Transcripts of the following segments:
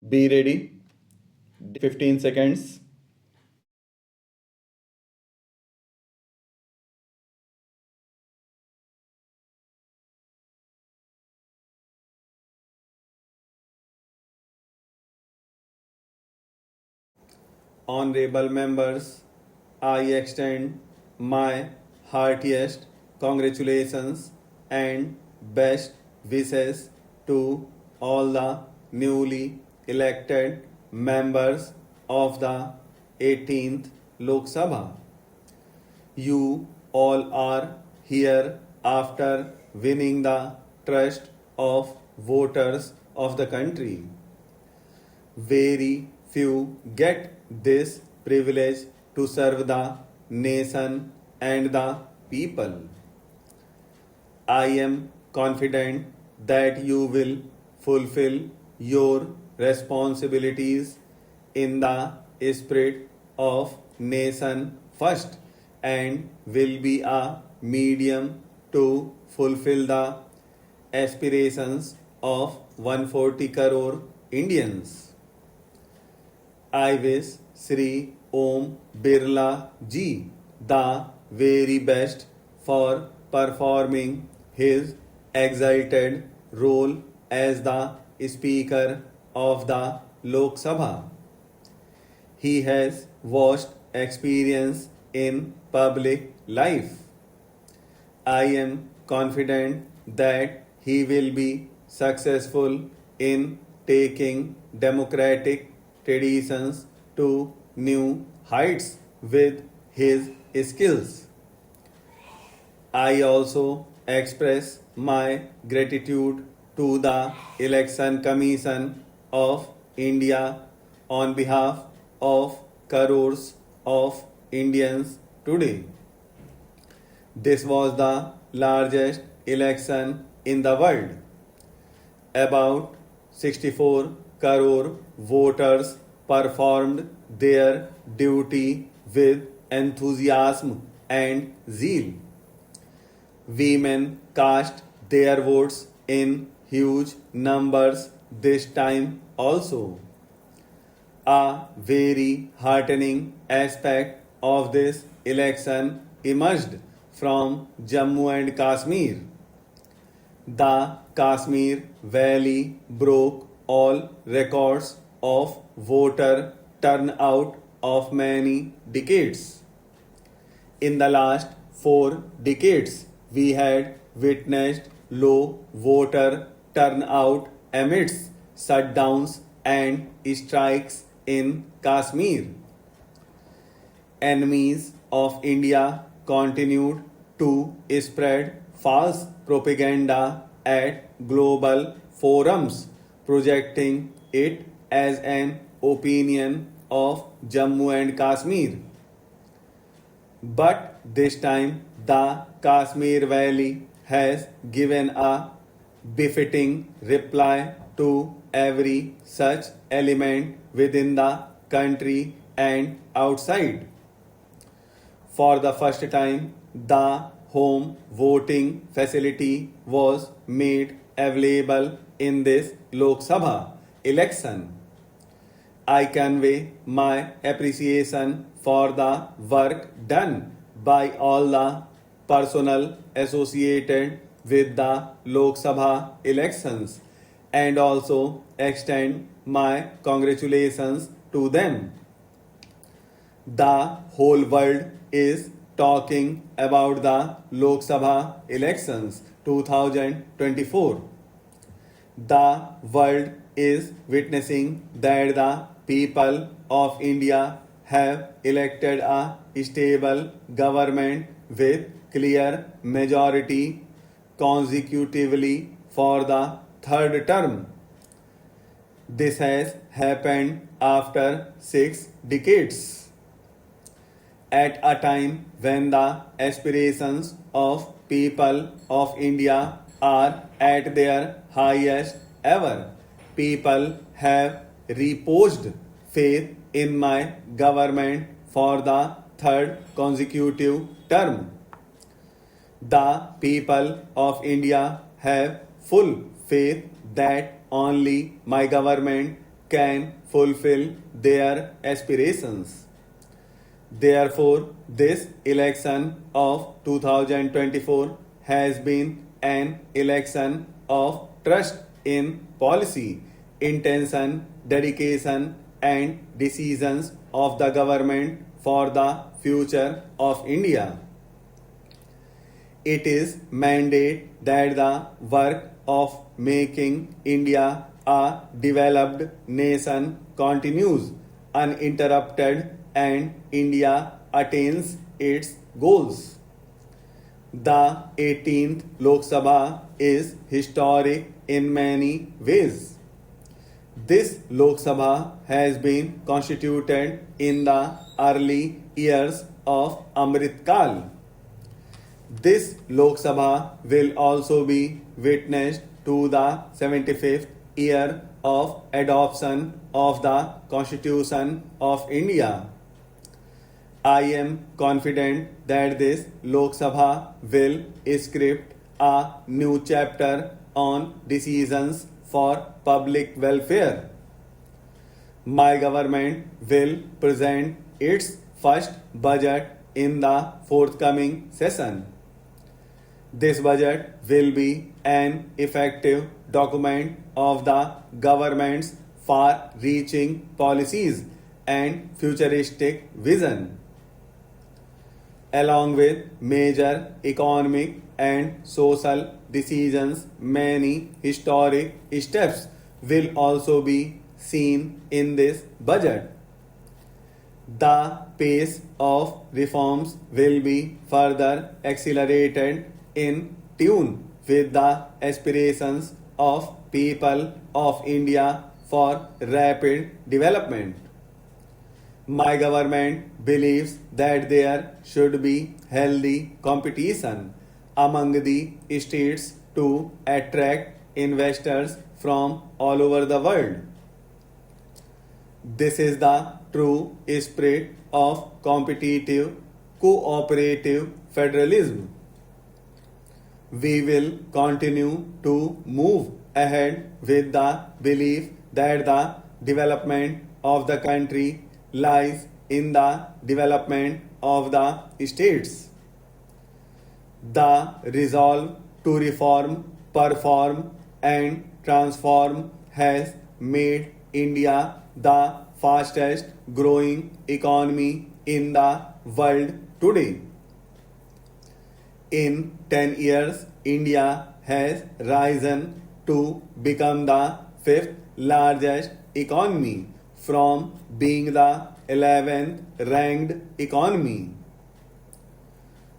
Be ready. 15 seconds. Honorable members, I extend my heartiest congratulations and best wishes to all the newly elected members of the 18th Lok Sabha. You all are here after winning the trust of voters of the country. Very few get this privilege to serve the nation and the people. I am confident that you will fulfill your responsibilities in the spirit of nation first and will be a medium to fulfill the aspirations of 140 crore Indians. I wish Sri Om Birla ji the very best for performing his exalted role as the Speaker of the Lok Sabha. He has vast experience in public life. I am confident that he will be successful in taking democratic traditions to new heights with his skills. I also express my gratitude to the Election Commission of India on behalf of crores of Indians today. This was the largest election in the world. About 64 crore voters performed their duty with enthusiasm and zeal. Women cast their votes in huge numbers this time also. A very heartening aspect of this election emerged from Jammu and Kashmir. The Kashmir Valley broke all records of voter turnout of many decades. In the last 4 decades, we had witnessed low voter turnout amidst shutdowns and strikes in Kashmir. Enemies of India continued to spread false propaganda at global forums, projecting it as an opinion of Jammu and Kashmir. But this time, the Kashmir Valley has given a befitting reply to every such element within the country and outside. For the first time, the home voting facility was made available in this Lok Sabha election. I convey my appreciation for the work done by all the personnel associated with the Lok Sabha elections and also extend my congratulations to them. The whole world is talking about the Lok Sabha elections 2024. The world is witnessing that the people of India have elected a stable government with clear majority consecutively for the third term. This has happened after 6 decades, at a time when the aspirations of people of India are at their highest ever. People have reposed faith in my government for the third consecutive term. The people of India have full faith that only my government can fulfill their aspirations. Therefore, this election of 2024 has been an election of trust in policy, intention, dedication, and decisions of the government for the future of India. It is mandate that the work of making India a developed nation continues uninterrupted and India attains its goals. The 18th Lok Sabha is historic in many ways. This Lok Sabha has been constituted in the early years of Amrit Kal. This Lok Sabha will also be witnessed to the 75th year of adoption of the Constitution of India. I am confident that this Lok Sabha will script a new chapter on decisions for public welfare. My government will present its first budget in the forthcoming session. This budget will be an effective document of the government's far-reaching policies and futuristic vision. Along with major economic and social decisions, many historic steps will also be seen in this budget. The pace of reforms will be further accelerated in tune with the aspirations of people of India for rapid development. My government believes that there should be healthy competition among the states to attract investors from all over the world. This is the true spirit of competitive, cooperative federalism. We will continue to move ahead with the belief that the development of the country lies in the development of the states. The resolve to reform, perform, and transform has made India the fastest growing economy in the world today. In 10 years, India has risen to become the fifth largest economy from being the 11th ranked economy.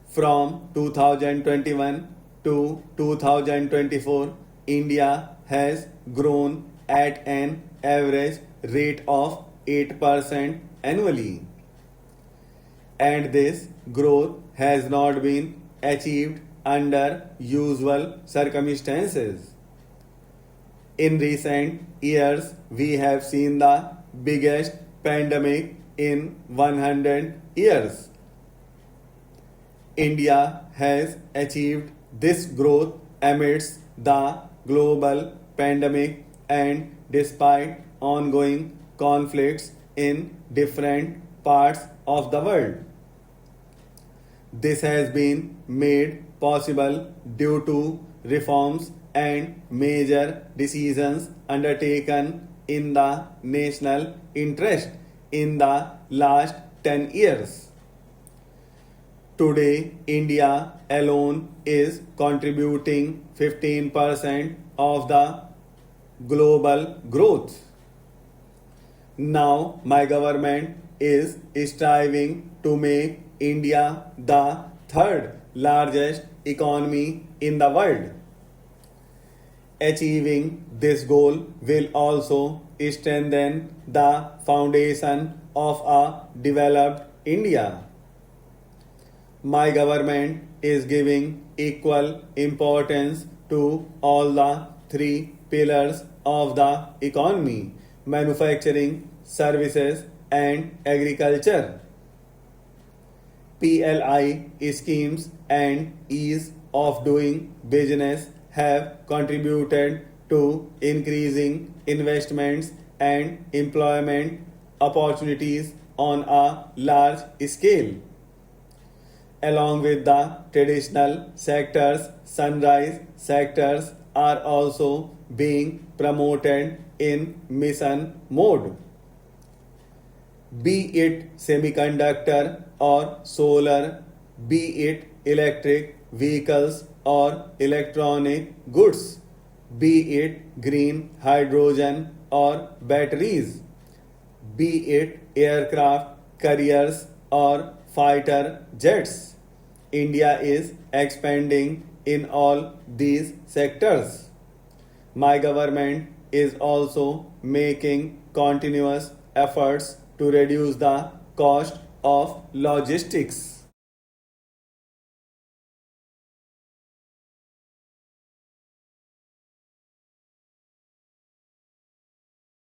From 2021 to 2024, India has grown at an average rate of 8% annually. And this growth has not been achieved under usual circumstances. In recent years, we have seen the biggest pandemic in 100 years. India has achieved this growth amidst the global pandemic and despite ongoing conflicts in different parts of the world. This has been made possible due to reforms and major decisions undertaken in the national interest in the last 10 years. Today, India alone is contributing 15% of the global growth. Now, my government is striving to make India the third largest economy in the world. Achieving this goal will also strengthen the foundation of a developed India. My government is giving equal importance to all the three pillars of the economy: manufacturing, services, and agriculture. PLI schemes and ease of doing business have contributed to increasing investments and employment opportunities on a large scale. Along with the traditional sectors, sunrise sectors are also being promoted in mission mode. Be it semiconductor or solar, be it electric vehicles or electronic goods, be it green hydrogen or batteries, be it aircraft carriers or fighter jets. India is expanding in all these sectors. My government is also making continuous efforts to reduce the cost of logistics.